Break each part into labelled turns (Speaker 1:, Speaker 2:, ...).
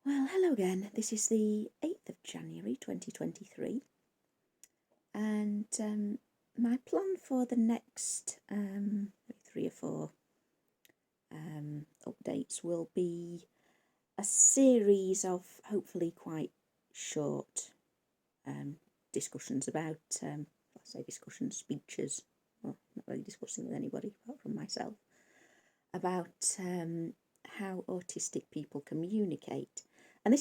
Speaker 1: Well, hello again. This is the 8th of January 2023, and my plan for the next 3 or 4 updates will be a series of hopefully quite short discussions about, speeches, well, not really discussing with anybody apart from myself, about how autistic people communicate. And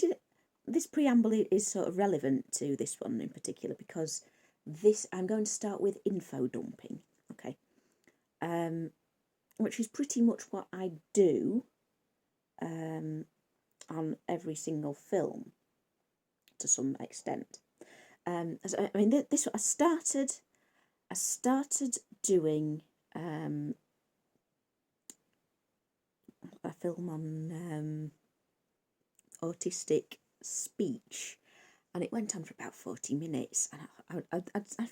Speaker 1: this preamble is sort of relevant to this one in particular because I'm going to start with infodumping, okay, which is pretty much what I do on every single film to some extent. This I started doing a film on autistic speech, and it went on for about 40 minutes, and I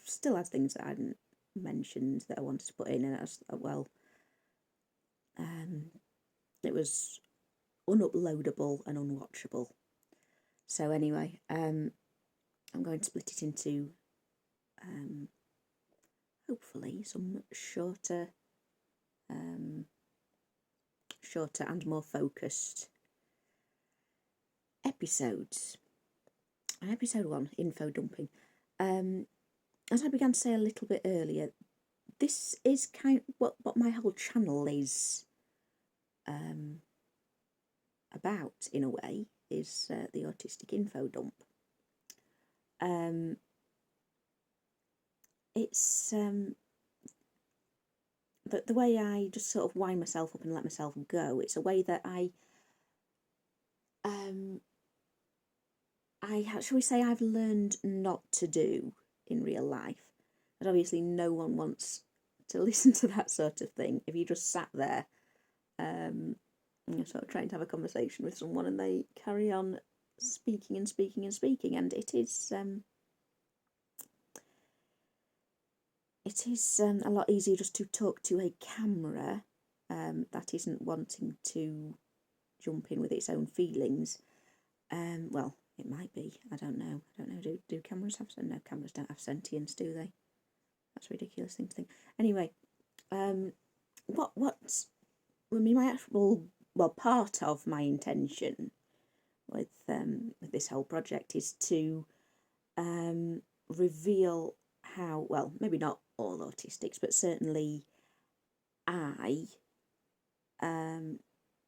Speaker 1: still had things that I hadn't mentioned that I wanted to put in, and it was unuploadable and unwatchable. So anyway, I'm going to split it into hopefully some shorter and more focused episodes. Episode 1, Infodumping. As I began to say a little bit earlier, this is kind of what my whole channel is about, in a way, is the Autistic Info Dump. It's the way I just sort of wind myself up and let myself go. It's a way that shall we say, I've learned not to do in real life. But obviously no one wants to listen to that sort of thing. If you just sat there, sort of trying to have a conversation with someone and they carry on speaking and speaking and speaking, and it is a lot easier just to talk to a camera that isn't wanting to jump in with its own feelings. Well, it might be. I don't know. Do cameras have? No, cameras don't have sentience, do they? That's a ridiculous thing to think. Anyway, part of my intention with this whole project is to reveal how, well, maybe not all autistics, but certainly I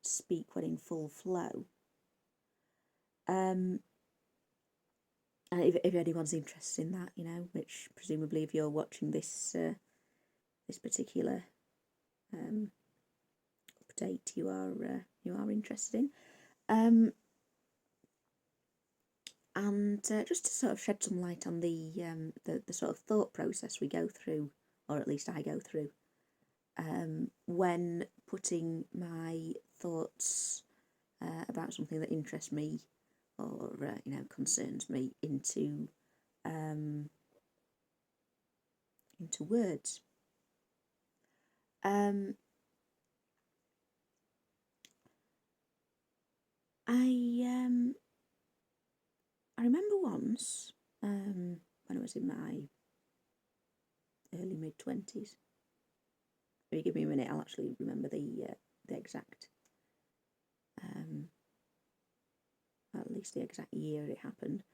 Speaker 1: speak when in full flow. And if anyone's interested in that, which presumably if you're watching this this particular update, you are interested in. And just to sort of shed some light on the sort of thought process we go through, or at least I go through, when putting my thoughts about something that interests me or concerns me into words. I remember once when I was in my early mid-20s. If you give me a minute, I'll actually remember the exact, at least the exact year it happened.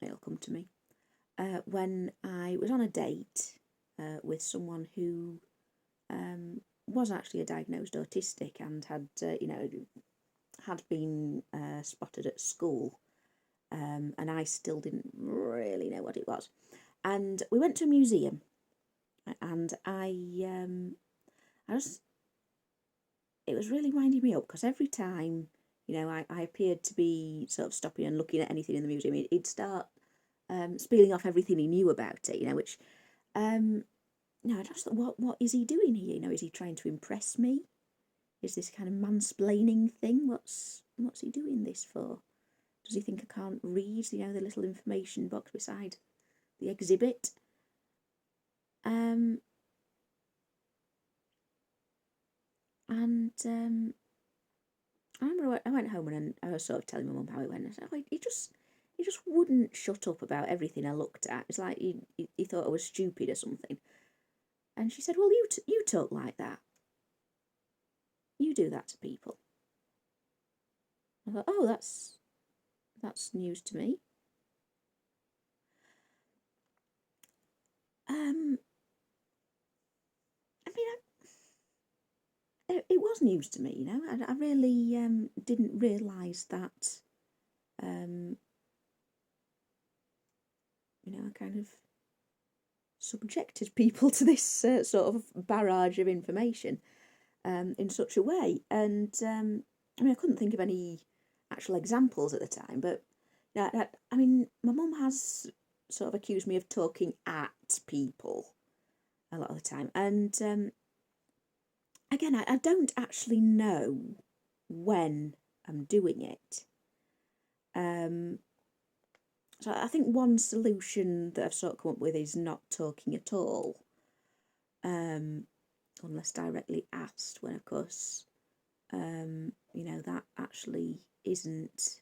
Speaker 1: It'll come to me. When I was on a date with someone who was actually a diagnosed autistic and had been spotted at school, and I still didn't really know what it was. And we went to a museum, and it was really winding me up because every time, I appeared to be sort of stopping and looking at anything in the museum, he'd start spieling off everything he knew about it, which, I just thought, what is he doing here? Is he trying to impress me? Is this kind of mansplaining thing? What's he doing this for? Does he think I can't read, the little information box beside the exhibit? I remember I went home and I was sort of telling my mum how it went. I said, oh, he just wouldn't shut up about everything I looked at. It's like he thought I was stupid or something. And she said, well, you talk like that. You do that to people. I thought, oh, that's news to me. I mean, it was news to me, you know. I really didn't realise that, you know, I kind of subjected people to this sort of barrage of information in such a way. And I mean, I couldn't think of any actual examples at the time, but I mean, my mum has sort of accused me of talking at people a lot of the time. And again, I don't actually know when I'm doing it. So I think one solution that I've sort of come up with is not talking at all, unless directly asked, when of course, you know, that actually isn't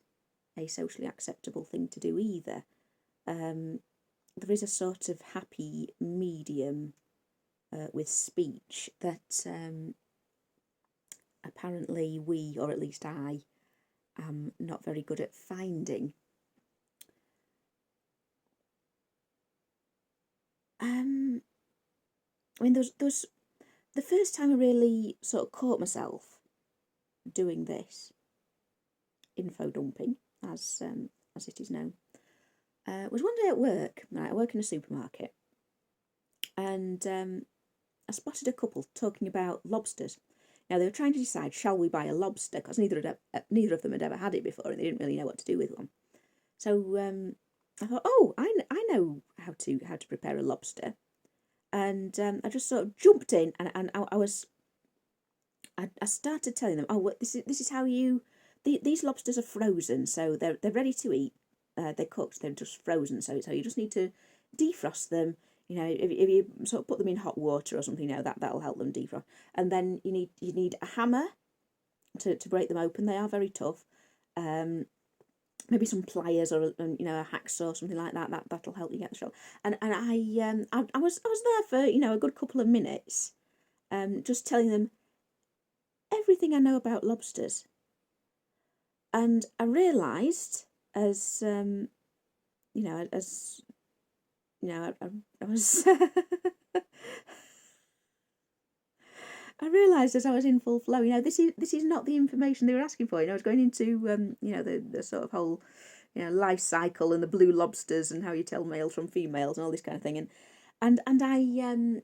Speaker 1: a socially acceptable thing to do either. There is a sort of happy medium with speech that apparently we, or at least I, am not very good at finding. I mean, there's the first time I really sort of caught myself doing this, infodumping, as it is known, was one day at work. Right, I work in a supermarket, and I spotted a couple talking about lobsters. Now they were trying to decide, shall we buy a lobster? Because neither of them had ever had it before, and they didn't really know what to do with one. So I thought, oh, I know how to prepare a lobster, and I just sort of jumped in, and I started telling them, oh, this is how you. These lobsters are frozen, so they're ready to eat. They're cooked, they're just frozen, so you just need to defrost them. You know, if you sort of put them in hot water or something, you know, that'll help them defrost. And then you need a hammer to break them open. They are very tough. Maybe some pliers or you know, a hacksaw, something like that. That'll help you get the shell. And I was there for, you know, a good couple of minutes, just telling them everything I know about lobsters. And I realised as you know, I was I realised as I was in full flow, you know, this is not the information they were asking for. You know, I was going into you know, the sort of whole, you know, life cycle and the blue lobsters and how you tell males from females and all this kind of thing. And I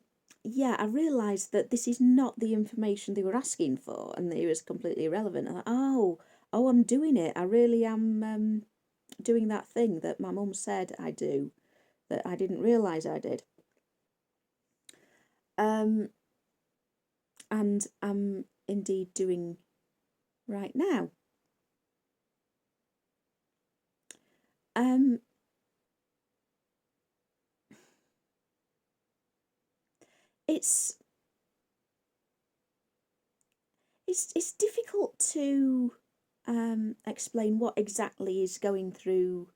Speaker 1: I realised that this is not the information they were asking for, and that it was completely irrelevant. And I thought, oh, I'm doing it. I really am doing that thing that my mum said I do, that I didn't realise I did. And I'm indeed doing right now. It's difficult to explain what exactly is going through.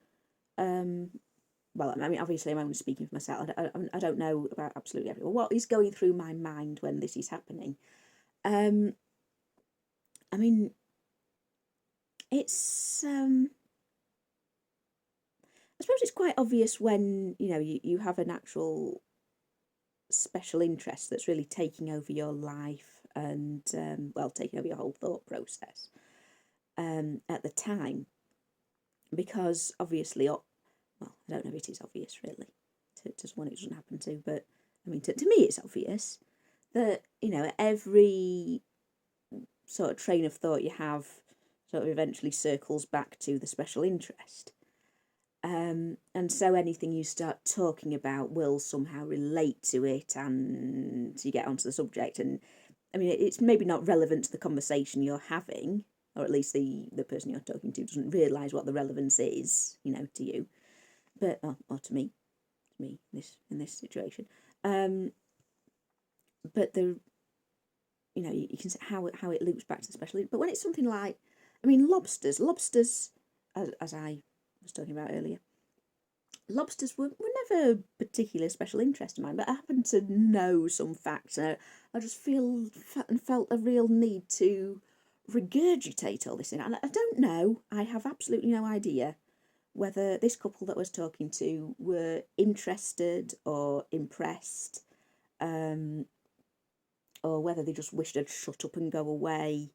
Speaker 1: Well, I mean, obviously, I'm only speaking for myself. I don't know about absolutely everyone. What is going through my mind when this is happening? I mean, it's I suppose it's quite obvious when, you know, you have an actual special interest that's really taking over your life and well, taking over your whole thought process at the time, because obviously, well, I don't know if it is obvious really to someone it doesn't happen to, but I mean, to me it's obvious that, you know, every sort of train of thought you have sort of eventually circles back to the special interest. And so anything you start talking about will somehow relate to it, and you get onto the subject. And I mean, it's maybe not relevant to the conversation you're having, or at least the person you're talking to doesn't realise what the relevance is, you know, to you, but or to me in this situation. But the, you know, you can see how it loops back to the special. But when it's something like I mean, lobsters, as I was talking about earlier, lobsters were never particularly special interest of mine, but I happen to know some facts, and I just felt a real need to regurgitate all this in. And I don't know, I have absolutely no idea whether this couple that I was talking to were interested or impressed, um, or whether they just wished I'd shut up and go away,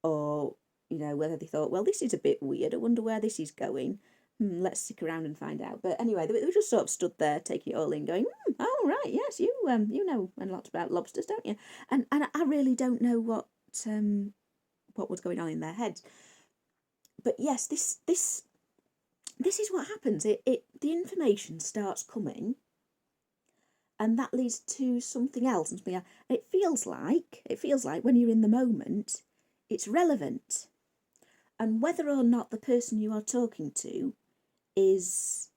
Speaker 1: or whether they thought, well, this is a bit weird. I wonder where this is going. Let's stick around and find out. But anyway, they were just sort of stood there, taking it all in, going, "Oh right, yes, you know a lot about lobsters, don't you?" And I really don't know what was going on in their heads. But yes, this is what happens. The information starts coming, and that leads to something else. And it feels like when you're in the moment, it's relevant. And whether or not the person you are talking to is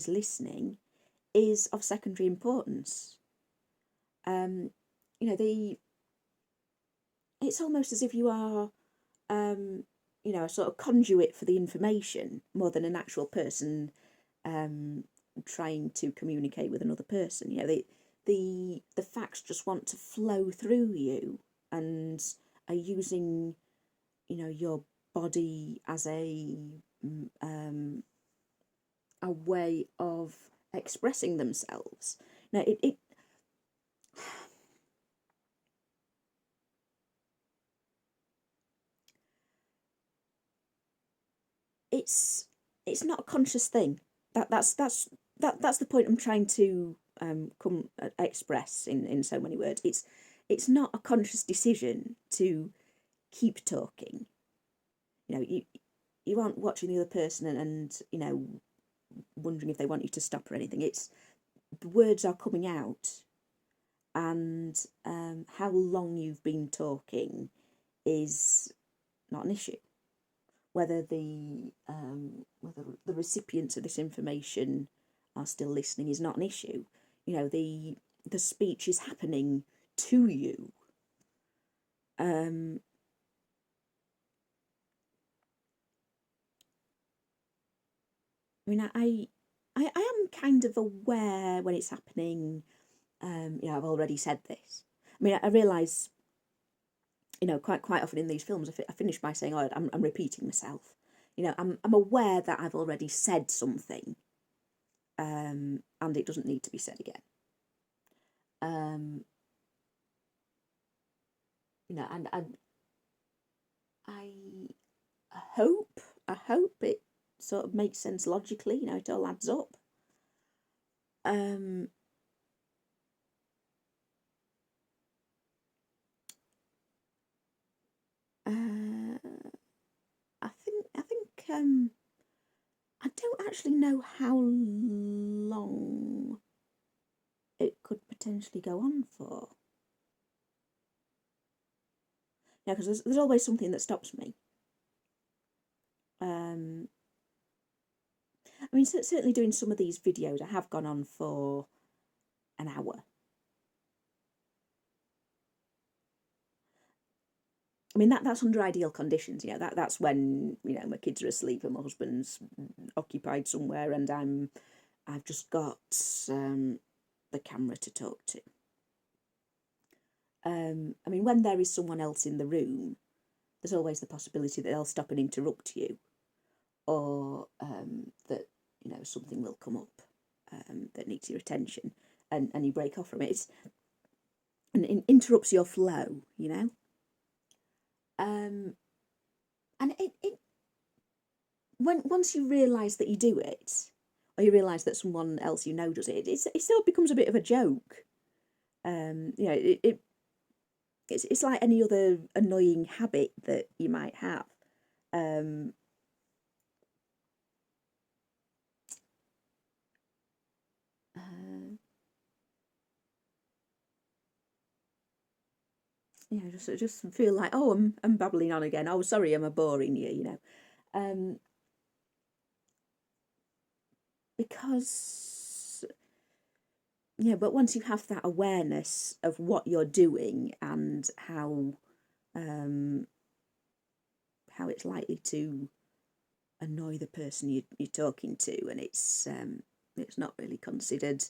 Speaker 1: listening is of secondary importance. It's almost as if you are a sort of conduit for the information more than an actual person trying to communicate with another person. The facts just want to flow through you and are using your body as a way of expressing themselves. Now it's not a conscious thing. That's the point I'm trying to express in so many words. It's not a conscious decision to keep talking. You aren't watching the other person and wondering if they want you to stop or anything. It's the words are coming out, and how long you've been talking is not an issue. Whether the recipients of this information are still listening is not an issue. The speech is happening to you. I mean, I am kind of aware when it's happening. I've already said this. I mean, I realise, quite often in these films, I finish by saying, "Oh, I'm repeating myself." I'm aware that I've already said something, and it doesn't need to be said again. And I hope it sort of makes sense logically. It all adds up. I don't actually know how long it could potentially go on for. Because there's always something that stops me. I mean, certainly doing some of these videos, I have gone on for an hour. I mean, that's under ideal conditions. That's when my kids are asleep and my husband's occupied somewhere, and I've just got the camera to talk to. I mean, when there is someone else in the room, there's always the possibility that they'll stop and interrupt you, or that something will come up that needs your attention, and you break off from it. And it interrupts your flow, and it once you realise that you do it, or you realise that someone else does it, it still becomes a bit of a joke. It's like any other annoying habit that you might have. Just feel like, oh, I'm babbling on again. Oh, sorry, am I boring you? Because but once you have that awareness of what you're doing and how how it's likely to annoy the person you're talking to, and it's not really considered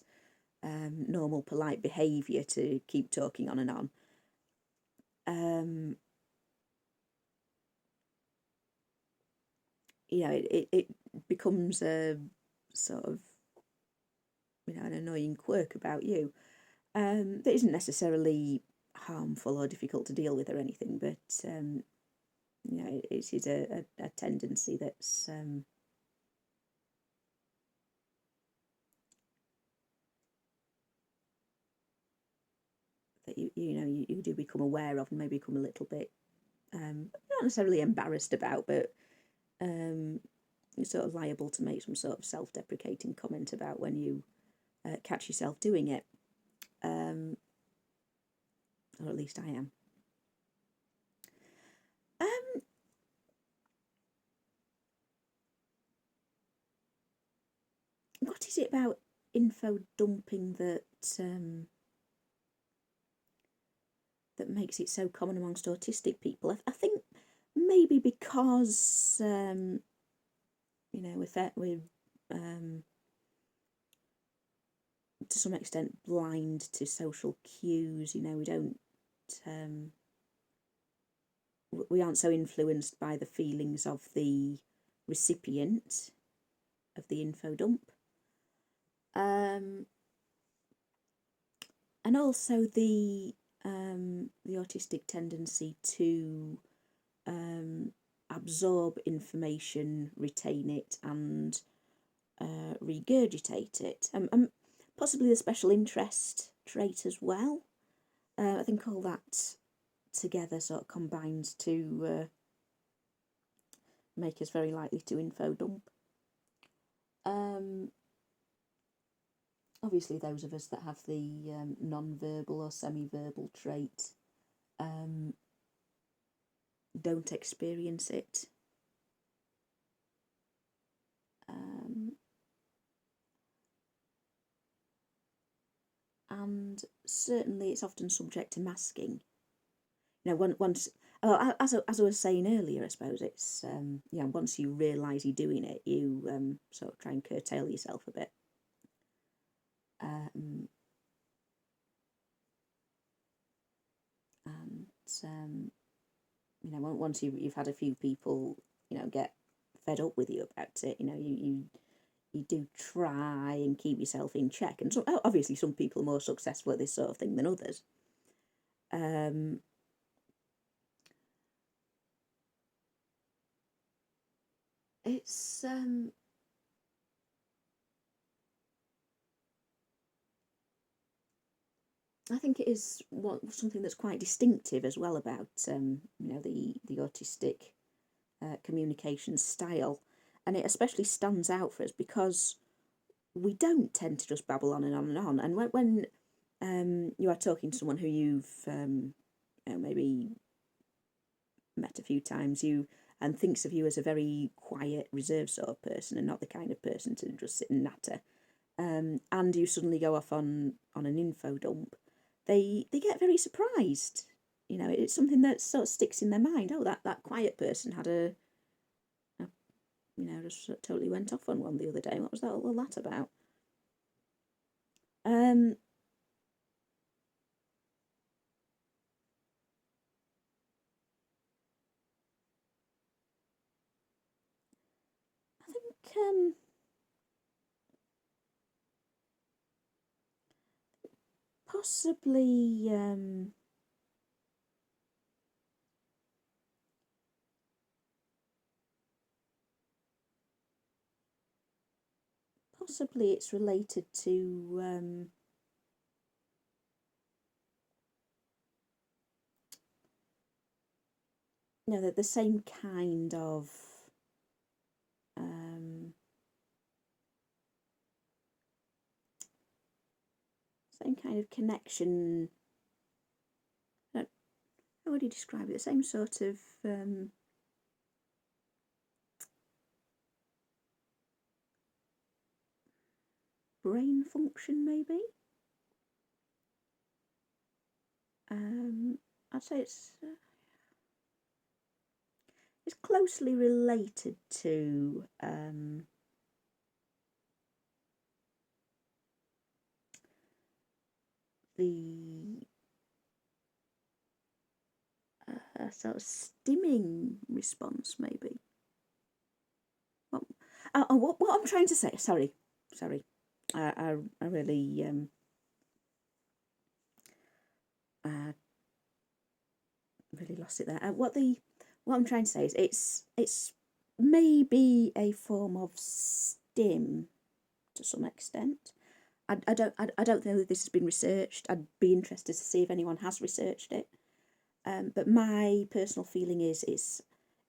Speaker 1: normal, polite behaviour to keep talking on and on. You know, it becomes a sort of, you know, an annoying quirk about you that isn't necessarily harmful or difficult to deal with or anything, but you know, it is a tendency that's that you know you do become aware of and maybe become a little bit not necessarily embarrassed about, but you're sort of liable to make some sort of self-deprecating comment about when you catch yourself doing it, or at least I am. What is it about info dumping that that makes it so common amongst autistic people? I think maybe because you know, we're to some extent blind to social cues. You know, we aren't so influenced by the feelings of the recipient of the info dump, and also the autistic tendency to absorb information, retain it, and regurgitate it. Possibly the special interest trait as well. I think all that together sort of combines to make us very likely to info dump. Obviously, those of us that have the non-verbal or semi-verbal trait don't experience it. And certainly it's often subject to masking. You know, once, as I was saying earlier, I suppose it's, you know, once you realise you're doing it, you sort of try and curtail yourself a bit. And you know, once you've had a few people, you know, get fed up with you about it, you know, you do try and keep yourself in check. And so, obviously, some people are more successful at this sort of thing than others. It's I think it is something that's quite distinctive as well about you know, the autistic communication style, and it especially stands out for us because we don't tend to just babble on and on and on. And when you are talking to someone who you've you know, maybe met a few times, and thinks of you as a very quiet, reserved sort of person, and not the kind of person to just sit and natter, and you suddenly go off on an info dump, they get very surprised. You know, it's something that sort of sticks in their mind. Oh, that quiet person had a you know, just totally went off on one the other day. What was all that about? I think possibly possibly it's related to you know, the same kind of connection. How would you describe it? The same sort of brain function, maybe. I'd say it's is closely related to the sort of stimming response, maybe. What I'm trying to say, sorry, I really really lost it there. What I'm trying to say is it's maybe a form of stim to some extent. I don't know that this has been researched. I'd be interested to see if anyone has researched it. But my personal feeling is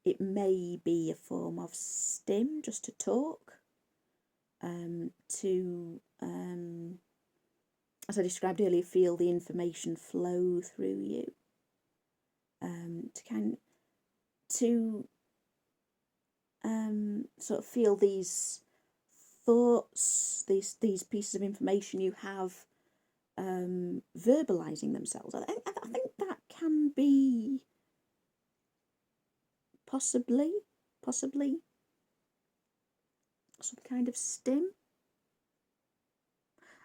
Speaker 1: it may be a form of stim, just to talk, to as I described earlier, feel the information flow through you, to sort of feel these thoughts, these pieces of information you have verbalizing themselves. I think that can be possibly some kind of stim.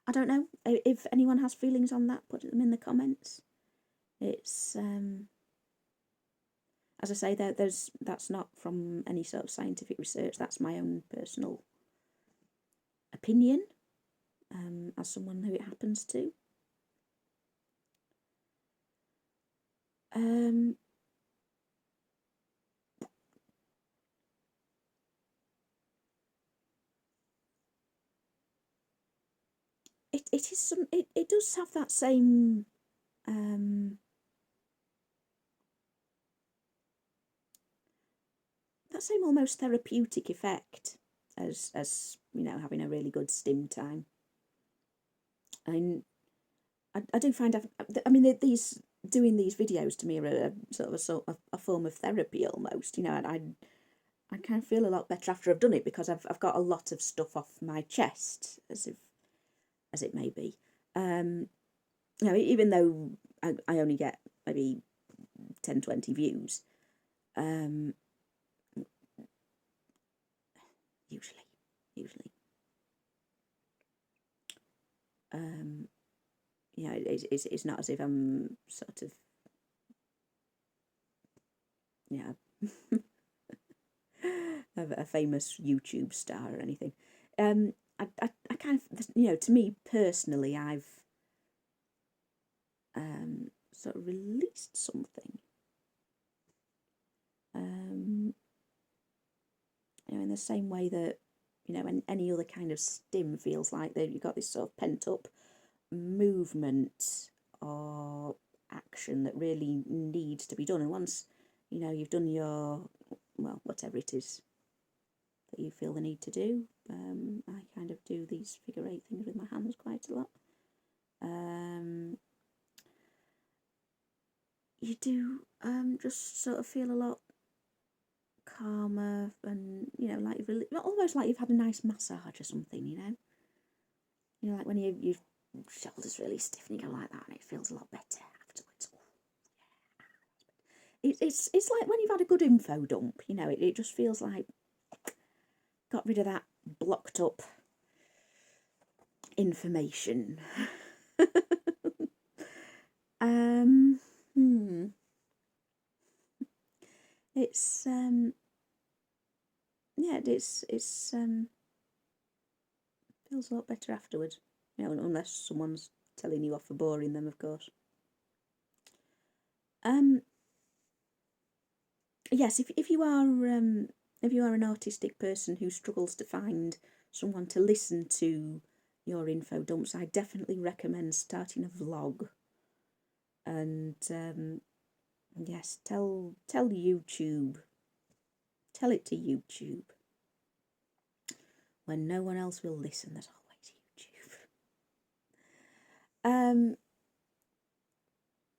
Speaker 1: I don't know if anyone has feelings on that. Put them in the comments. It's as I say, that's not from any sort of scientific research. That's my own personal opinion, as someone who it happens to. It does have that same almost therapeutic effect as you know, having a really good stim time. And I do find, I mean, these doing these videos to me are sort of a form of therapy almost. You know, I kind of feel a lot better after I've done it because I've got a lot of stuff off my chest, as it may be. You know, even though I only get maybe 10, 20 views, usually. You know, it's not as if I'm sort of, you know, a famous YouTube star or anything. I kind of, you know, to me personally, I've sort of released something. You know, in the same way that, you know, any other kind of stim feels like that you've got this sort of pent up movement or action that really needs to be done. And once, you know, you've done your, well, whatever it is that you feel the need to do, I kind of do these figure 8 things with my hands quite a lot. You do just sort of feel a lot calmer, and you know, like almost like you've had a nice massage or something. You know, like when your shoulders really stiff and you go like that, and it feels a lot better afterwards. It's like when you've had a good info dump. You know, it just feels like got rid of that blocked up information. It's yeah, it's feels a lot better afterwards. You know, unless someone's telling you off for boring them, of course. Yes, if you are an autistic person who struggles to find someone to listen to your info dumps, I definitely recommend starting a vlog. And yes, tell YouTube, tell it to YouTube. When no one else will listen, there's always YouTube.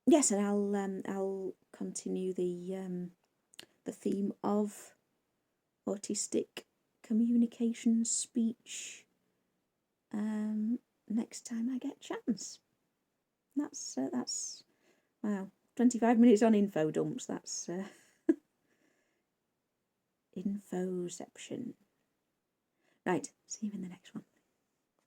Speaker 1: Yes, and I'll continue the theme of autistic communication speech next time I get a chance. That's wow, 25 minutes on info dumps. That's Infoception. Right, see you in the next one.